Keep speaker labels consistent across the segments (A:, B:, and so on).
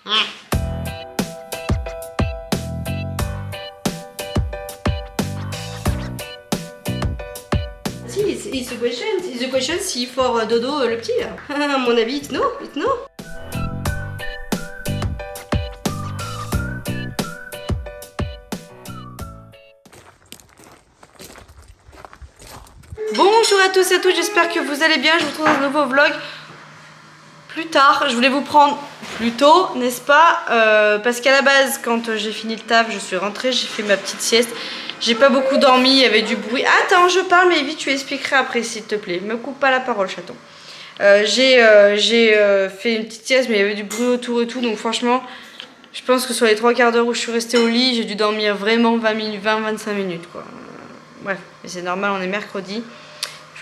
A: Si, it's a question. It's a question si for dodo le petit là. À mon avis, it's no. It's no. Bonjour à tous et à toutes, j'espère que vous allez bien. Je vous retrouve dans un nouveau vlog plus tard. Je voulais vous prendre plus tôt, n'est-ce pas, parce qu'à la base, quand j'ai fini le taf, je suis rentrée, j'ai fait ma petite sieste. J'ai pas beaucoup dormi, il y avait du bruit. Attends, je parle, mais vite, tu expliqueras après, s'il te plaît. Me coupe pas la parole, chaton. J'ai fait une petite sieste, mais il y avait du bruit autour et tout. Donc franchement, je pense que sur les 3 quarts d'heure où je suis restée au lit, j'ai dû dormir vraiment 20-25 minutes, quoi. Bref, mais c'est normal, on est mercredi.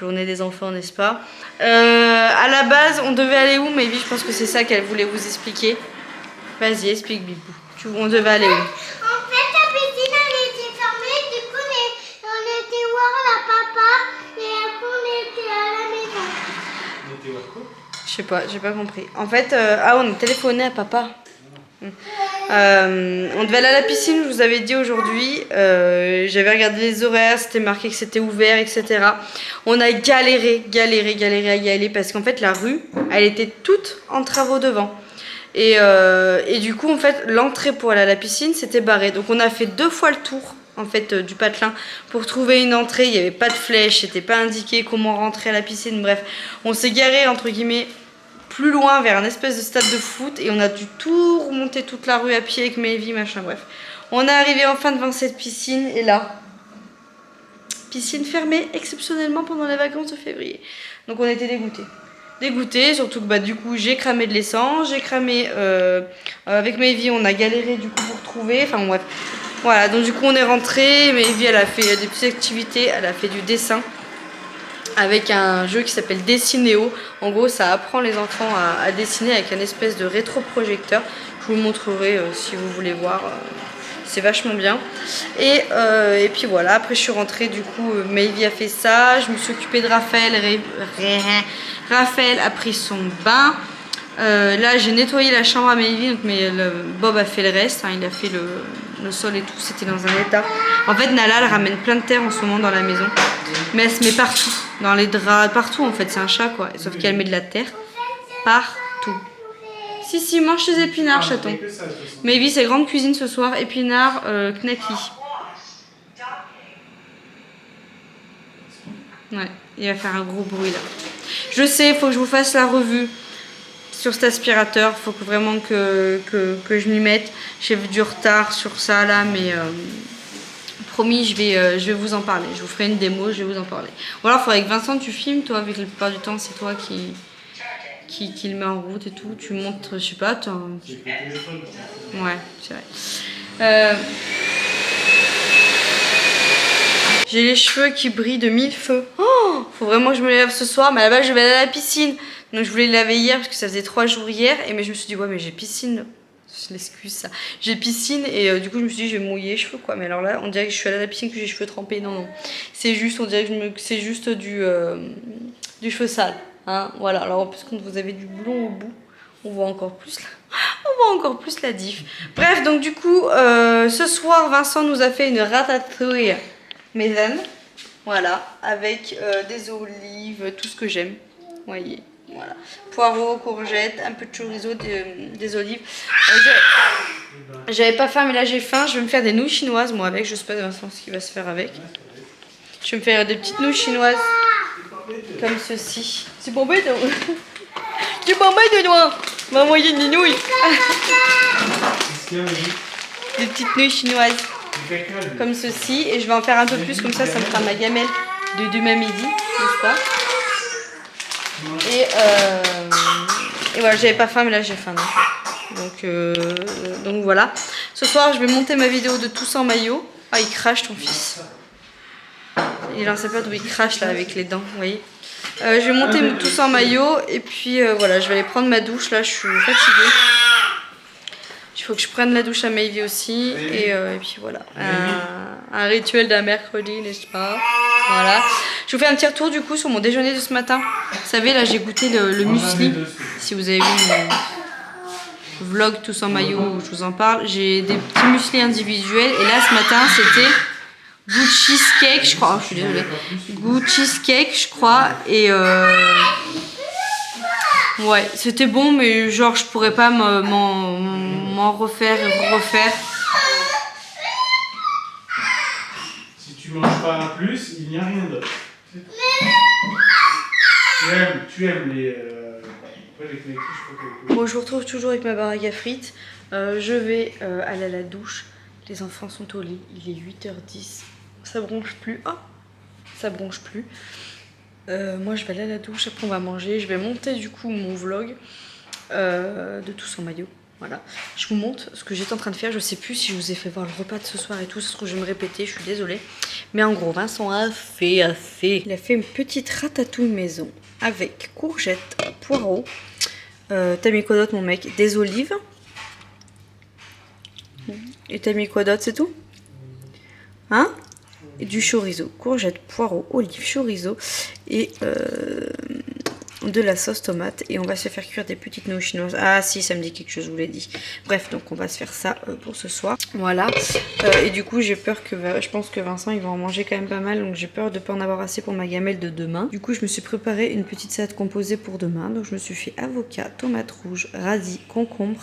A: Journée des enfants, n'est-ce pas? À la base, on devait aller où, Maëvi? Je pense que c'est ça qu'elle voulait vous expliquer. Vas-y, explique, Bibou. On devait aller où?
B: En fait, la piscine, elle était fermée. Du coup, on était voir la papa et après, on était à la maison.
C: On était voir quoi?
A: Je sais pas, j'ai pas compris. En fait, on a téléphoné à papa. On devait aller à la piscine, je vous avais dit aujourd'hui. J'avais regardé les horaires, c'était marqué que c'était ouvert, etc. On a galéré à y aller parce qu'en fait la rue, elle était toute en travaux devant. Et du coup, en fait, l'entrée pour aller à la piscine, c'était barré. Donc on a fait 2 fois le tour en fait du patelin pour trouver une entrée. Il n'y avait pas de flèche, c'était pas indiqué comment rentrer à la piscine. Bref, on s'est garé entre guillemets plus loin vers un espèce de stade de foot et on a dû tout remonter toute la rue à pied avec Maëvi, machin, bref. On est arrivé enfin devant cette piscine et là, piscine fermée exceptionnellement pendant les vacances de février. Donc on était dégoûtés, surtout que bah, du coup j'ai cramé de l'essence, j'ai cramé avec Maëvi, on a galéré du coup pour trouver, enfin bref. Voilà, donc du coup on est rentré, Maëvi elle a fait des petites activités, elle a fait du dessin avec un jeu qui s'appelle Dessinéo. En gros, ça apprend les enfants à dessiner avec un espèce de rétroprojecteur. Je vous montrerai si vous voulez voir. C'est vachement bien. Et puis voilà, après je suis rentrée, du coup, Maëvi a fait ça. Je me suis occupée de Raphaël. Raphaël a pris son bain. Là, j'ai nettoyé la chambre à Maëvi, donc Bob a fait le reste. Hein, il a fait le sol et tout, c'était dans un état. En fait, Nala, elle ramène plein de terre en ce moment dans la maison. Mais elle se met partout, dans les draps, partout en fait, c'est un chat quoi. Sauf qu'elle met de la terre partout. Si, mange tes épinards, chaton. Maëvi, c'est grande cuisine ce soir, épinards, knacky. Ouais, il va faire un gros bruit là. Je sais, il faut que je vous fasse la revue sur cet aspirateur. Il faut que vraiment que je m'y mette. J'ai vu du retard sur ça là, mais promis, je vais vous en parler. Je vous ferai une démo, je vais vous en parler. Ou alors, il faudrait que Vincent, tu filmes, toi, vu que la plupart du temps, c'est toi qui le met en route et tout. Tu montres, je sais pas, toi. Ouais, c'est vrai. J'ai les cheveux qui brillent de 1000 feux. Oh, faut vraiment que je me lave ce soir. Mais à la base, je vais aller à la piscine. Donc, je voulais le laver hier parce que ça faisait 3 jours hier. Mais je me suis dit, ouais, mais j'ai piscine. Je l'excuse ça. J'ai piscine et du coup, je me suis dit, je vais mouiller les cheveux quoi. Mais alors là, on dirait que je suis allée à la piscine, que j'ai les cheveux trempés. Non. C'est juste, on dirait que c'est juste du cheveu sale. Hein, voilà. Alors, parce que vous avez du blond au bout, on voit encore plus là. On voit encore plus la diff. Bref, donc du coup, ce soir, Vincent nous a fait une ratatouille maison. Voilà, avec des olives, tout ce que j'aime. Vous voyez, voilà. Poireaux, courgettes, un peu de chorizo, des olives. J'avais pas faim, mais là j'ai faim. Je vais me faire des nouilles chinoises, moi, avec. Je sais pas Vincent ce qu'il va se faire avec. Je vais me faire des petites nouilles chinoises. Comme ceci. C'est bon, bête. C'est bon, bête, toi. On va envoyer des nouilles. Des petites nouilles chinoises. Comme ceci. Et je vais en faire un peu plus, comme ça me fera ma gamelle de demain midi, n'est-ce pas? Et voilà, j'avais pas faim, mais là j'ai faim. Donc voilà. Ce soir, je vais monter ma vidéo de tous en maillot. Ah, il crache ton fils. Il en sait pas d'où il crache là avec les dents, vous voyez. Je vais monter tous en maillot et puis voilà, je vais aller prendre ma douche. Là, je suis fatiguée. Il faut que je prenne la douche à Maëvi aussi. Et puis voilà, un rituel d'un mercredi, n'est-ce pas? Voilà. Je vous fais un petit retour du coup sur mon déjeuner de ce matin. Vous savez, là j'ai goûté le muesli. Si vous avez vu vlog tous en maillot où je vous en parle. J'ai des petits muesli individuels. Et là, ce matin, c'était goût cheesecake, je crois. Oh, je suis désolée. Goût cheesecake, je crois. Et ouais, c'était bon, mais genre, je pourrais pas m'en refaire et refaire.
C: Si tu manges pas un plus, il n'y a rien d'autre. Tu aimes les... Après, les connectés, je crois que...
A: Bon, je vous retrouve toujours avec ma baraque à frites. Je vais aller à la douche. Les enfants sont au lit. Il est 8h10. Ça bronche plus. Oh, ça bronche plus. Moi, je vais aller à la douche. Après, on va manger. Je vais monter du coup mon vlog de tous en maillot. Voilà. Je vous montre ce que j'étais en train de faire. Je sais plus si je vous ai fait voir le repas de ce soir et tout. Ce que je vais me répéter. Je suis désolée. Mais en gros, Vincent a fait. Il a fait une petite ratatouille maison avec courgettes, poireaux. T'as mis quoi d'autre, mon mec? Des olives. Et t'as mis quoi d'autre, c'est tout? Hein? Et du chorizo. Courgettes, poireaux, olives, chorizo. Et de la sauce tomate. Et on va se faire cuire des petites nouilles chinoises. Ah si, ça me dit quelque chose, je vous l'ai dit. Bref, donc on va se faire ça pour ce soir. Voilà. Et du coup, j'ai peur que... Je pense que Vincent, il va en manger quand même pas mal. Donc j'ai peur de ne pas en avoir assez pour ma gamelle de demain. Du coup, je me suis préparé une petite salade composée pour demain. Donc je me suis fait avocat, tomate rouge, radis, concombre,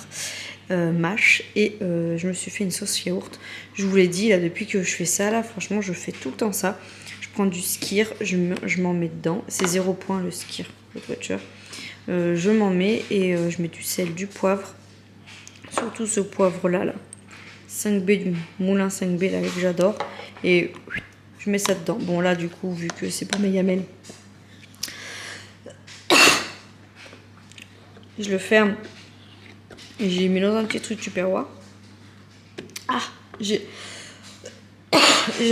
A: mâche. Et je me suis fait une sauce yaourt. Je vous l'ai dit, là, depuis que je fais ça, là, franchement, je fais tout le temps ça. Je prends du skyr, je m'en mets dedans. C'est 0 point le skyr. Je m'en mets et je mets du sel, du poivre, surtout ce poivre là 5B du moulin 5B là que j'adore, et je mets ça dedans. Bon là du coup, vu que c'est pour mes gamelles, je le ferme et j'ai mis dans un petit truc tupperware. Ah, j'ai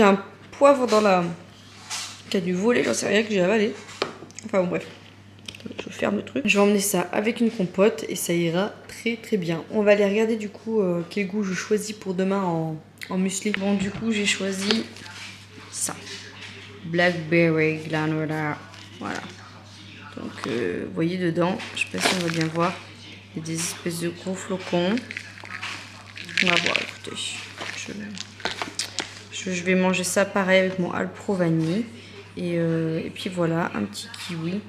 A: un poivre dans la qui a dû voler, j'en sais rien, que j'ai avalé. Enfin bon bref. Je ferme le truc. Je vais emmener ça avec une compote et ça ira très très bien. On va aller regarder du coup quel goût je choisis pour demain en muesli. Bon, du coup, j'ai choisi ça. Blackberry granola. Voilà. Donc, vous voyez dedans, je sais pas si on va bien voir. Il y a des espèces de gros flocons. On va voir, écoutez. Je vais manger ça pareil avec mon Alpro vanille. Et puis voilà, un petit kiwi.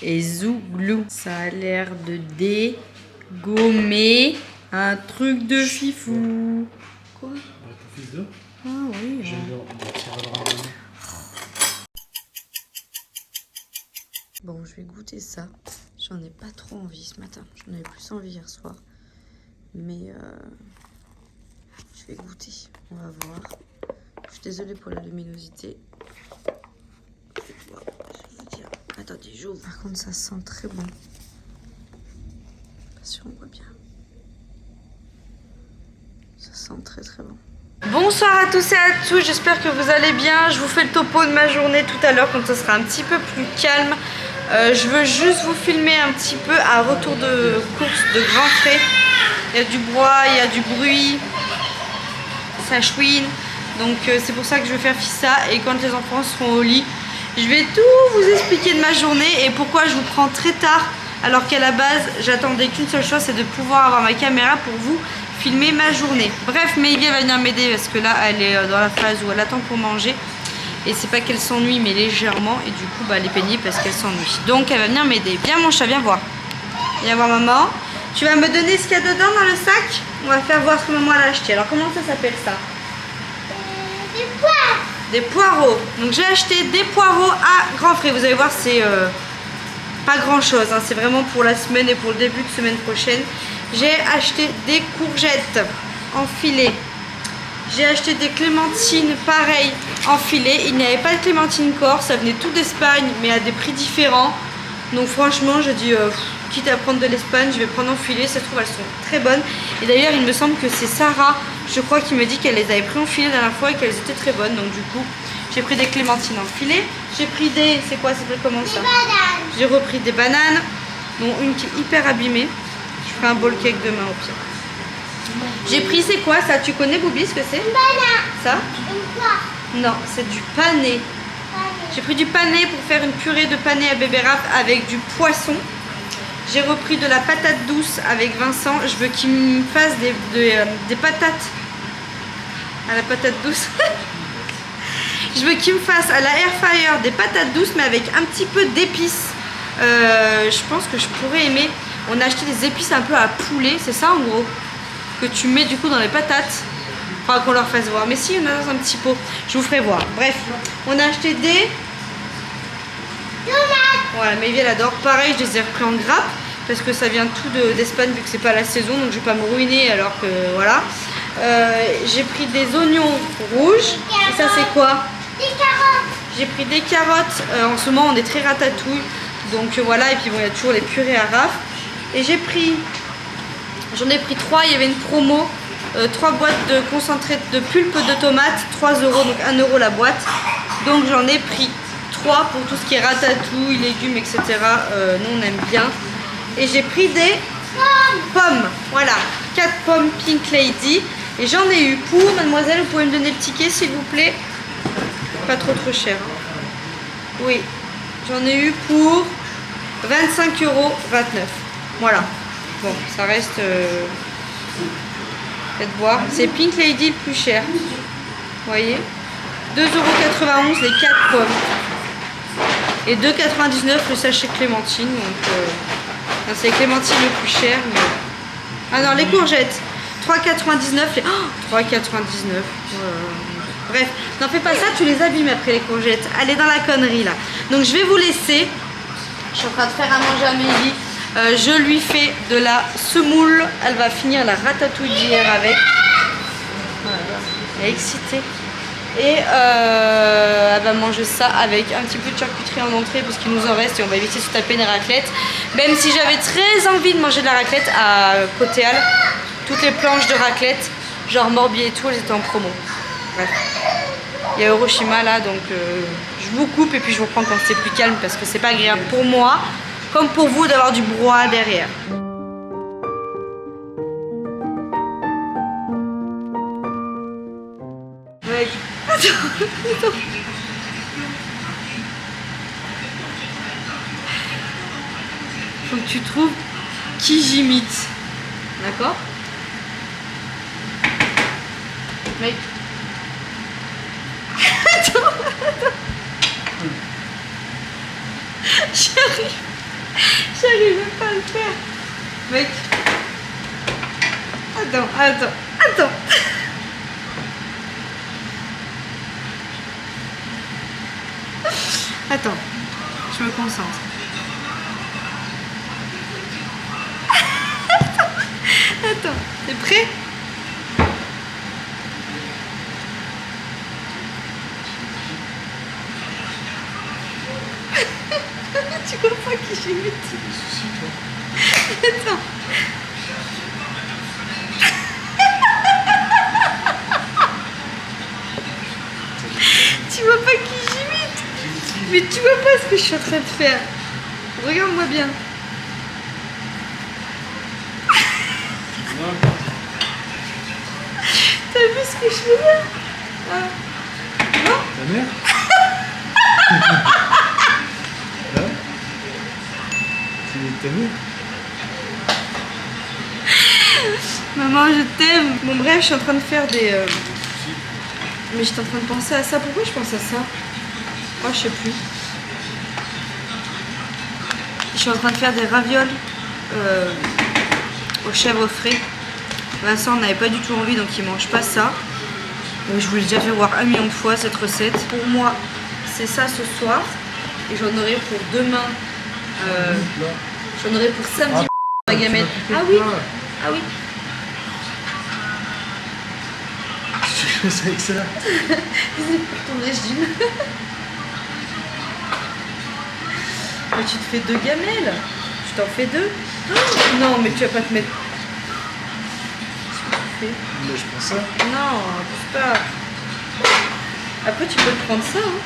A: Et zouglou, ça a l'air de dégommer un truc de fifou. Quoi?
C: Ton fils d'eau?
A: Ah oui. Bon, je vais goûter ça. J'en ai pas trop envie ce matin. J'en avais plus envie hier soir. Mais je vais goûter. On va voir. Je suis désolée pour la luminosité. Attendez, j'ouvre. Par contre, ça sent très bon. Pas sûr, on voit bien. Ça sent très très bon. Bonsoir à tous et à toutes, j'espère que vous allez bien. Je vous fais le topo de ma journée tout à l'heure quand ça sera un petit peu plus calme. Je veux juste vous filmer un petit peu un retour de course de grand frais. Il y a du bois, il y a du bruit. Ça chouine. Donc c'est pour ça que je vais faire ça. Et quand les enfants seront au lit, je vais tout vous expliquer de ma journée et pourquoi je vous prends très tard alors qu'à la base j'attendais qu'une seule chose, c'est de pouvoir avoir ma caméra pour vous filmer ma journée. Bref, Megan va venir m'aider parce que là elle est dans la phase où elle attend pour manger et c'est pas qu'elle s'ennuie mais légèrement et du coup elle est peignée parce qu'elle s'ennuie. Donc elle va venir m'aider. Viens mon chat, viens voir. Viens voir maman. Tu vas me donner ce qu'il y a dedans dans le sac? On va faire voir ce que maman a acheté. Alors comment ça s'appelle ça?
B: Des poires.
A: Des poireaux. Donc j'ai acheté des poireaux à grands frais. Vous allez voir, c'est pas grand chose. Hein. C'est vraiment pour la semaine et pour le début de semaine prochaine. J'ai acheté des courgettes en filet. J'ai acheté des clémentines pareil en filet. Il n'y avait pas de clémentine corse. Ça venait tout d'Espagne mais à des prix différents. Donc franchement, je dis quitte à prendre de l'Espagne, je vais prendre en filet. Ça se trouve, elles sont très bonnes. Et d'ailleurs, il me semble que c'est Sarah, je crois, qui me dit qu'elle les avait pris en filet la dernière fois et qu'elles étaient très bonnes. Donc du coup, j'ai pris des clémentines en filet. J'ai pris des... C'est quoi? Ça s'appelle comment ça? J'ai repris des bananes, dont une qui est hyper abîmée. Je ferai un bowl cake demain au pire. J'ai pris, c'est quoi ça? Tu connais, Boubi, ce que c'est?
B: Une banane.
A: Ça?
B: Une poire.
A: Non, c'est du pané. J'ai pris du pané pour faire une purée de pané à bébé rap avec du poisson. J'ai repris de la patate douce avec Vincent. Je veux qu'il me fasse des patates à la patate douce. Je veux qu'il me fasse à la air fryer des patates douces mais avec un petit peu d'épices. Je pense que je pourrais aimer. On a acheté des épices un peu à poulet, c'est ça en gros, que tu mets du coup dans les patates. Faudra qu'on leur fasse voir. Mais si, on a dans un petit pot. Je vous ferai voir. Bref, on a acheté des tomates. Voilà, mais elle adore. Pareil, je les ai repris en grappe parce que ça vient tout d'Espagne vu que c'est pas la saison, donc je vais pas me ruiner alors que voilà. J'ai pris des oignons rouges. Et ça c'est quoi?
B: Des carottes.
A: J'ai pris des carottes. En ce moment on est très ratatouille. Donc voilà, et puis bon, il y a toujours les purées à raf. Et j'en ai pris 3, il y avait une promo. 3 boîtes de concentré de pulpe de tomates, 3 €, donc 1 € la boîte. Donc j'en ai pris 3 pour tout ce qui est ratatouille, légumes, etc. Nous on aime bien. Et j'ai pris des pommes. Voilà, 4 pommes Pink Lady. Et j'en ai eu pour, mademoiselle, vous pouvez me donner le ticket s'il vous plaît? Pas trop cher. Hein. Oui, j'en ai eu pour 25,29 €. Voilà. Bon, ça reste... Faites voir. C'est Pink Lady le plus cher. Vous voyez, 2,91 € les 4 pommes. Et 2,99 € le sachet clémentine. Donc, c'est clémentine le plus cher. Mais... Ah non, les courgettes. 3,99 €. Oh, 3,99 €. Bref, n'en fais pas ça, tu les abîmes après les courgettes. Allez dans la connerie là. Donc je vais vous laisser. Je suis en train de faire à manger à Amélie. Je lui fais de la semoule. Elle va finir la ratatouille d'hier avec. Voilà. Elle est excitée. Et elle va manger ça avec un petit peu de charcuterie en entrée parce qu'il nous en reste et on va éviter de se taper une raclette. Même si j'avais très envie de manger de la raclette à Côté-Al. Toutes les planches de raclette, genre Morbier et tout, elles étaient en promo. Bref. Il y a Hiroshima là, donc je vous coupe et puis je vous reprends quand c'est plus calme parce que c'est pas agréable pour moi comme pour vous d'avoir du brouhaha derrière. Ouais. Attends. Faut que tu trouves qui j'imite. D'accord? Mec. Attends. J'arrive même pas à le faire. Mec. Attends. Attends, je me concentre. Attends, t'es prêt? Tu vois pas qui j'imite? Attends. Tu vois pas qui j'imite? Mais tu vois pas ce que je suis en train de faire. Regarde-moi bien. T'as vu ce que je fais là? Non?
C: Ta mère? C'est ta mère?
A: Maman, je t'aime. Bon bref, je suis en train de faire des... Mais j'étais en train de penser à ça. Pourquoi je pense à ça? Oh, je sais plus. Je suis en train de faire des ravioles aux chèvres frais. Vincent n'avait pas du tout envie, donc il mange pas ça. Donc, je vous l'ai déjà fait voir 1 million de fois cette recette. Pour moi, c'est ça ce soir. Et j'en aurai pour demain. J'en aurai pour samedi la gamelle. Ah oui. Ah oui.
C: Tu fais ça avec ça?
A: C'est pour ton régime. Mais tu te fais 2 gamelles. Tu t'en fais 2. Oh, non, mais tu vas pas te mettre...
C: Mais je prends ça.
A: Non, abuse pas. Après, tu peux te prendre ça. Hein.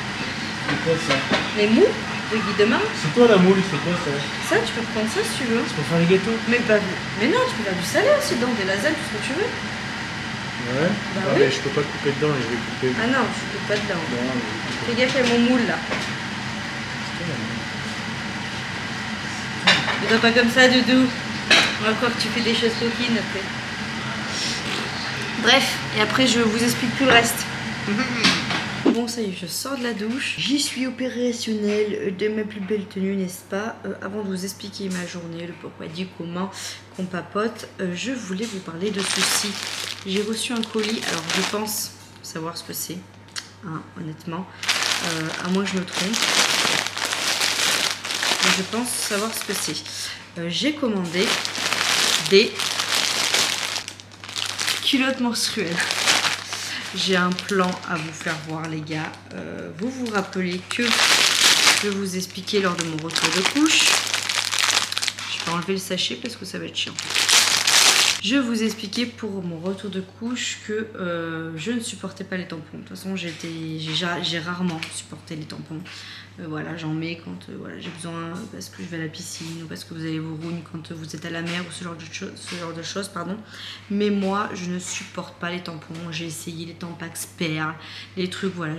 C: C'est quoi ça?
A: Les mous de Guy de Marne.
C: C'est toi la moule, c'est quoi ça?
A: Ça, tu peux prendre ça si tu veux.
C: C'est pour faire les gâteaux?
A: Mais non, tu peux faire du salé aussi dedans, des lasagnes, tout ce que tu veux.
C: Ouais.
A: Bah
C: Ah,
A: oui.
C: mais je peux pas couper dedans et je vais couper.
A: Ah non, je peux pas dedans.
C: Non, mais...
A: Fais gaffe à mon moule là. Ne dois pas comme ça, Doudou. On va croire que tu fais des choses coquines après. Bref, et après je vous explique tout le reste. Bon, ça y est, je sors de la douche. J'y suis opérationnelle de ma plus belle tenue, n'est-ce pas? Avant de vous expliquer ma journée, le pourquoi du comment qu'on papote, je voulais vous parler de ceci. J'ai reçu un colis, alors je pense savoir ce que c'est, hein, honnêtement, à moins que je me trompe. Mais je pense savoir ce que c'est. J'ai commandé des culottes menstruelles. J'ai un plan à vous faire voir, les gars. Vous vous rappelez que je vous expliquais lors de mon retour de couche. Je vais enlever le sachet parce que ça va être chiant. Je vous expliquais pour mon retour de couche que je ne supportais pas les tampons. De toute façon, j'ai rarement supporté les tampons. Voilà, j'en mets quand voilà, j'ai besoin, parce que je vais à la piscine ou parce que vous avez vos rouines quand vous êtes à la mer ou ce genre de choses, pardon. Mais moi, je ne supporte pas les tampons. J'ai essayé les Tampax Perles, les trucs, voilà.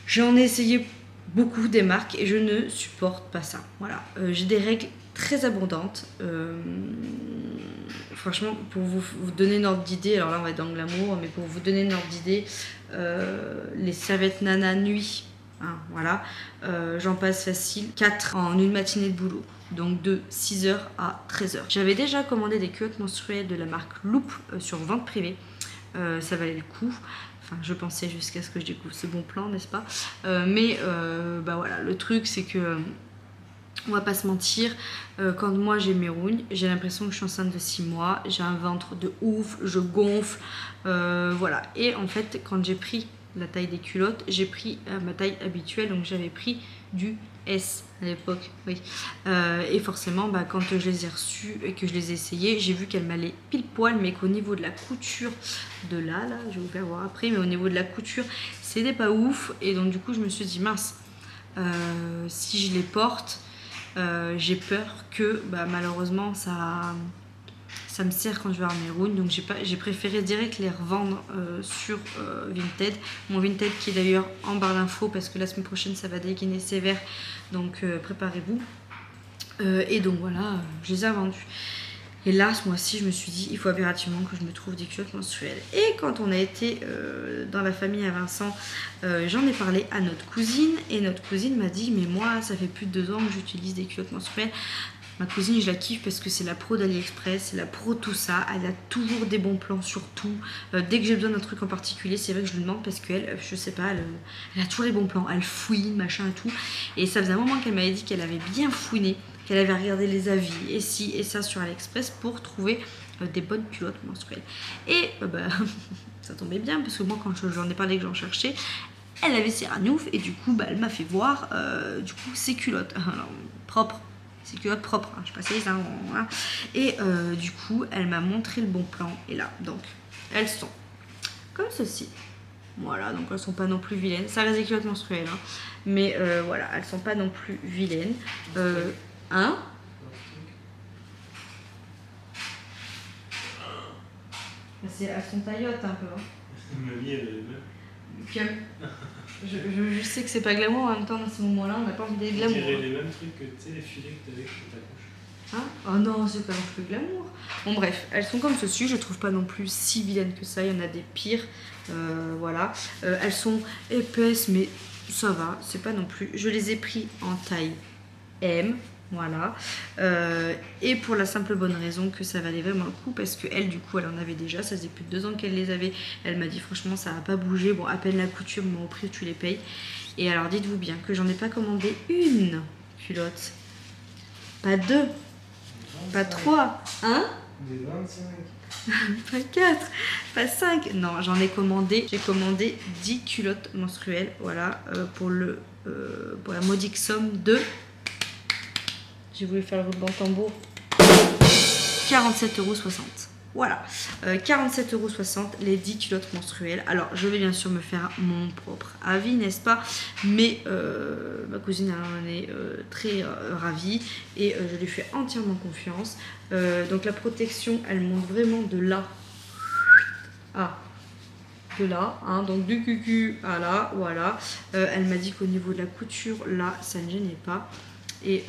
A: J'en ai essayé beaucoup des marques et je ne supporte pas ça. Voilà, j'ai des règles très abondantes. Franchement, pour vous donner une ordre d'idée, alors là on va être dans le glamour, mais pour vous donner une ordre d'idée, les serviettes Nana Nuit, hein, voilà, j'en passe facile 4 en une matinée de boulot, donc de 6h à 13h. J'avais déjà commandé des culottes menstruelles de la marque Loop sur vente privée, ça valait le coup. Enfin, je pensais jusqu'à ce que je découvre ce bon plan, n'est-ce pas? Mais bah voilà, le truc c'est que on va pas se mentir, quand moi j'ai mes rouines, j'ai l'impression que je suis enceinte de 6 mois, j'ai un ventre de ouf, je gonfle, voilà. Et en fait, quand j'ai pris la taille des culottes, j'ai pris ma taille habituelle, donc j'avais pris du S à l'époque, oui. Et forcément, bah, quand je les ai reçues et que je les ai essayées, j'ai vu qu'elles m'allaient pile poil, mais qu'au niveau de la couture de là, je vais vous faire voir après, mais au niveau de la couture, c'était pas ouf. Et donc du coup, je me suis dit, mince, si je les porte, j'ai peur que bah, malheureusement ça me sert quand je vais avoir mes rouines, donc j'ai préféré direct les revendre sur Vinted, mon Vinted qui est d'ailleurs en barre d'infos parce que la semaine prochaine ça va dégainer sévère, donc préparez-vous. Et donc voilà, je les ai vendus. Et là, ce mois-ci, je me suis dit, il faut impérativement que je me trouve des culottes menstruelles. Et quand on a été dans la famille à Vincent, j'en ai parlé à notre cousine. Et notre cousine m'a dit, mais moi, ça fait plus de 2 ans que j'utilise des culottes menstruelles. Ma cousine, je la kiffe parce que c'est la pro d'AliExpress, c'est la pro tout ça. Elle a toujours des bons plans sur tout. Dès que j'ai besoin d'un truc en particulier, c'est vrai que je lui demande parce qu'elle, je sais pas, elle a toujours les bons plans. Elle fouine, machin et tout. Et ça faisait un moment qu'elle m'avait dit qu'elle avait bien fouiné, qu'elle avait regardé les avis et ci et ça sur AliExpress pour trouver des bonnes culottes menstruelles. Et bah, ça tombait bien parce que moi, quand j'en ai parlé que j'en cherchais, elle avait ses ranoufs et du coup, bah, elle m'a fait voir du coup ses culottes. Alors, propres. C'est culottes propres, hein, je précise. Hein, voilà. Et du coup, elle m'a montré le bon plan. Et là, donc, elles sont comme ceci. Voilà, donc elles sont pas non plus vilaines. Ça reste des culottes menstruelles, hein, mais voilà, elles sont pas non plus vilaines. Hein? Elles sont taillottes un peu. Hein.
C: Mamie, elle est même.
A: Je sais que c'est pas glamour, en même temps, dans ce moment-là, on n'a pas envie d'être glamour.
C: On dirait les mêmes trucs que tu sais, les filets que tu avais sur ta couche.
A: Hein? Oh non, c'est pas non plus glamour. Bon, bref, elles sont comme ceci. Je trouve pas non plus si vilaines que ça. Il y en a des pires. Voilà. Elles sont épaisses, mais ça va. C'est pas non plus. Je les ai pris en taille M. Voilà. Et pour la simple bonne raison que ça valait vraiment le coup parce qu'elle, du coup, elle en avait déjà. Ça faisait plus de 2 ans qu'elle les avait. Elle m'a dit, franchement, ça n'a pas bougé. Bon, à peine la couture, mais au prix, tu les payes. Et alors, dites-vous bien que j'en ai pas commandé une culotte. Pas 2. Pas 3. Hein?
C: Des 25.
A: Pas 4. Pas 5. Non, j'en ai commandé. J'ai commandé 10 culottes menstruelles. Voilà. Pour la modique somme de... J'ai voulu faire le roulement de tambour. 47,60 €. Voilà. 47,60 € les 10 culottes menstruelles. Alors, je vais bien sûr me faire mon propre avis, n'est-ce pas? Mais ma cousine en est très ravie et je lui fais entièrement confiance. Donc, la protection, elle monte vraiment de là à de là, hein, donc du cucu à là, voilà. Elle m'a dit qu'au niveau de la couture, là, ça ne gênait pas. Et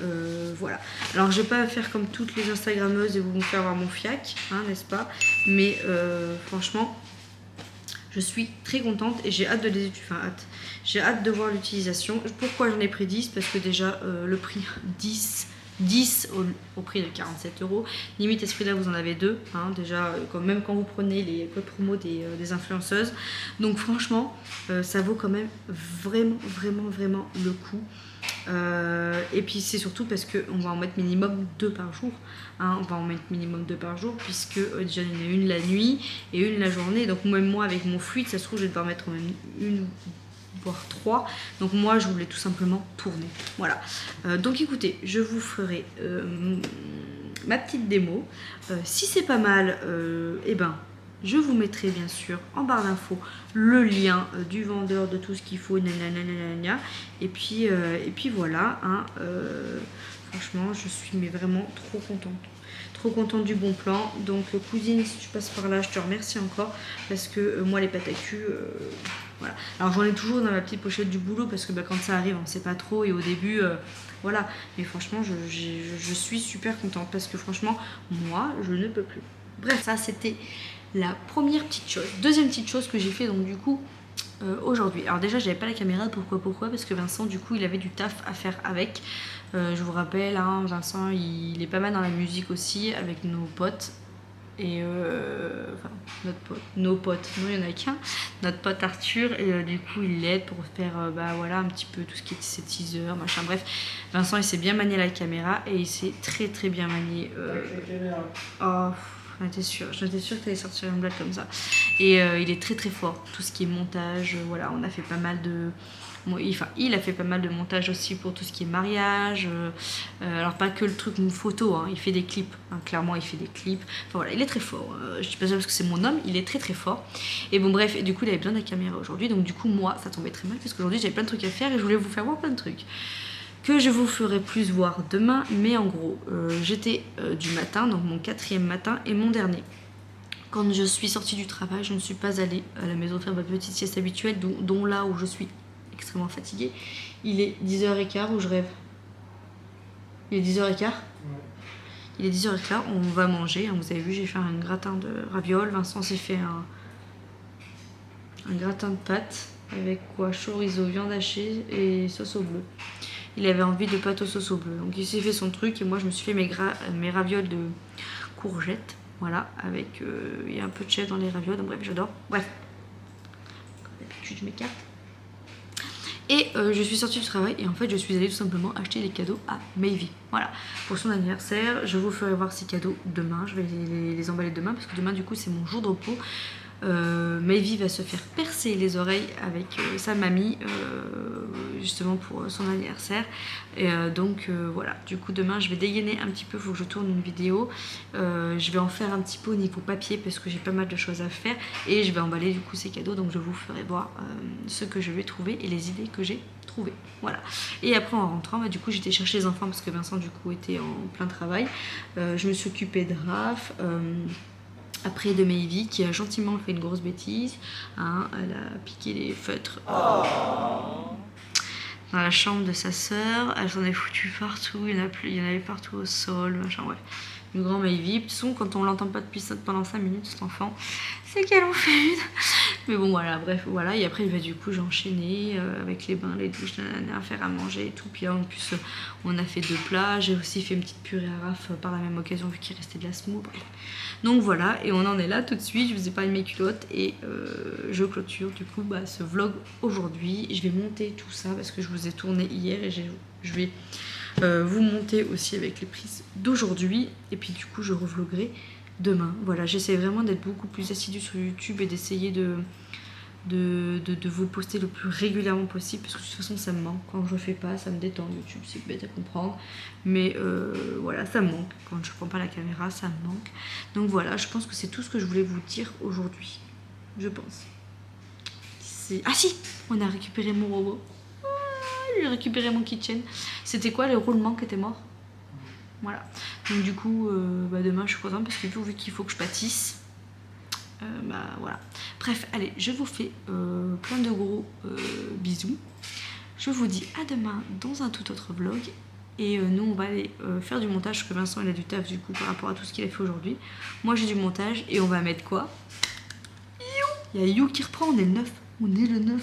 A: voilà. Alors je vais pas faire comme toutes les Instagrammeuses et vous me faire voir mon fiac, hein, n'est-ce pas? Mais franchement, je suis très contente et j'ai hâte de les utiliser. Enfin, hâte. J'ai hâte de voir l'utilisation. Pourquoi j'en ai pris 10? Parce que déjà, le prix 10 au prix de 47 €. Limite, à ce prix-là, vous en avez deux. Hein, déjà, même quand vous prenez les codes promo des influenceuses. Donc, franchement, ça vaut quand même vraiment le coup. Et puis c'est surtout parce qu'on va en mettre minimum 2 par jour, hein, on va en mettre minimum 2 par jour puisque déjà il y en a une la nuit et une la journée, donc même moi avec mon fluide ça se trouve je vais devoir mettre même une voire 3, donc moi je voulais tout simplement tourner, voilà. Donc écoutez, je vous ferai ma petite démo, si c'est pas mal, et ben je vous mettrai bien sûr en barre d'infos le lien du vendeur de tout ce qu'il faut, et puis voilà, hein, franchement je suis mais vraiment trop contente du bon plan. Donc cousine, si tu passes par là, je te remercie encore parce que moi les pâtes à cul, voilà. Alors j'en ai toujours dans ma petite pochette du boulot parce que bah, quand ça arrive on sait pas trop et au début voilà, mais franchement je suis super contente parce que franchement moi je ne peux plus. Bref, ça c'était la première petite chose. Deuxième petite chose que j'ai fait donc du coup aujourd'hui. Alors déjà j'avais pas la caméra, pourquoi? Parce que Vincent du coup il avait du taf à faire avec. Je vous rappelle, hein, Vincent il est pas mal dans la musique aussi avec nos potes. Et enfin nos potes, non il n'y en a qu'un, notre pote Arthur, et du coup il l'aide pour faire bah voilà un petit peu tout ce qui est ses teasers, machin, bref. Vincent il sait bien manier la caméra et il sait très bien manier oh, j'en étais sûre que tu allais sortir une blague comme ça. Et il est très fort, tout ce qui est montage, voilà, on a fait pas mal de... Enfin, il a fait pas mal de montage aussi pour tout ce qui est mariage, alors pas que le truc photo, hein, il fait des clips, hein, clairement il fait des clips, enfin voilà, il est très fort, je dis pas ça parce que c'est mon homme, il est très fort, et bon bref, et du coup il avait besoin de la caméra aujourd'hui, donc du coup moi ça tombait très mal parce qu'aujourd'hui j'avais plein de trucs à faire et je voulais vous faire voir plein de trucs que je vous ferai plus voir demain, mais en gros j'étais du matin, donc mon 4e matin et mon dernier. Quand je suis sortie du travail, je ne suis pas allée à la maison faire ma petite sieste habituelle, dont là où je suis extrêmement fatiguée. Il est 10h15 où je rêve. Il est 10h15 ? Ouais. Il est 10h15, on va manger. Hein, vous avez vu, j'ai fait un gratin de ravioles. Vincent s'est fait un gratin de pâtes avec quoi? Chorizo, viande hachée et sauce au bleu. Il avait envie de pâte aux sauce au bleu. Donc il s'est fait son truc et moi je me suis fait mes ravioles de courgettes. Voilà, avec il y a un peu de chèvre dans les ravioles. Donc bref, j'adore. Bref, comme d'habitude, je m'écarte. Et je suis sortie du travail et en fait je suis allée tout simplement acheter les cadeaux à Mayvi. Voilà, pour son anniversaire. Je vous ferai voir ces cadeaux demain. Je vais les emballer demain parce que demain du coup c'est mon jour de repos. Mayvi va se faire percer les oreilles avec sa mamie justement pour son anniversaire et donc voilà, du coup demain je vais dégainer un petit peu, il faut que je tourne une vidéo, je vais en faire un petit peu au niveau papier parce que j'ai pas mal de choses à faire et je vais emballer du coup ces cadeaux, donc je vous ferai voir ce que je vais trouver et les idées que j'ai trouvées, voilà. Et après en rentrant, bah, du coup j'étais chercher les enfants parce que Vincent du coup était en plein travail, je me suis occupée de Raph, après de Mayvi qui a gentiment fait une grosse bêtise, hein, elle a piqué les feutres dans la chambre de sa sœur, elle s'en est foutue partout, il y en avait partout au sol, machin, ouais. Une grande Mayvi, de toute façon quand on l'entend pas depuis pendant 5 minutes cet enfant, c'est qu'elle en fait une. Mais bon voilà, bref, voilà, et après bah, du coup j'ai enchaîné avec les bains, les douches, à faire à manger et tout, puis là en plus on a fait 2 plats, j'ai aussi fait une petite purée à Raph par la même occasion vu qu'il restait de la semoule, bref. Donc voilà, et on en est là tout de suite, je vous ai parlé de mes culottes et je clôture du coup bah, ce vlog aujourd'hui. Je vais monter tout ça parce que je vous ai tourné hier et je vais vous monter aussi avec les prises d'aujourd'hui et puis du coup je revloguerai demain. Voilà, j'essaie vraiment d'être beaucoup plus assidue sur YouTube et d'essayer de vous poster le plus régulièrement possible parce que de toute façon ça me manque. Quand je le fais pas, ça me détend YouTube, c'est bête à comprendre. Mais voilà, ça me manque. Quand je prends pas la caméra, ça me manque. Donc voilà, je pense que c'est tout ce que je voulais vous dire aujourd'hui. Je pense. Ah si, on a récupéré mon robot. J'ai récupéré mon kitchen. C'était quoi, le roulement qui était mort? Voilà. Donc du coup, bah demain je suis contente parce que vu qu'il faut que je pâtisse, bah voilà. Bref, allez, je vous fais plein de gros bisous. Je vous dis à demain dans un tout autre vlog. Et nous on va aller faire du montage parce que Vincent il a du taf du coup par rapport à tout ce qu'il a fait aujourd'hui. Moi j'ai du montage et on va mettre quoi? Il y a You qui reprend, on est le 9. On est le 9.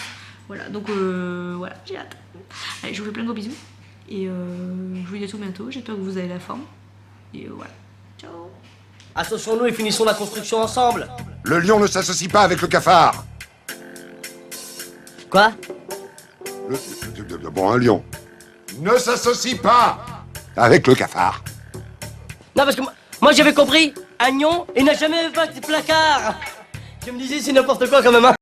A: Voilà, donc voilà, j'ai hâte. Allez, je vous fais plein de gros bisous. Et je vous dis à tout bientôt. J'espère que vous avez la forme. Et voilà. Ciao.
D: Associons-nous et finissons la construction ensemble.
E: Le lion ne s'associe pas avec le cafard.
D: Quoi?
E: Bon, un lion ne s'associe pas avec le cafard.
D: Non, parce que moi j'avais compris, un lion, il n'a jamais fait de placard. Je me disais, c'est n'importe quoi quand même, hein.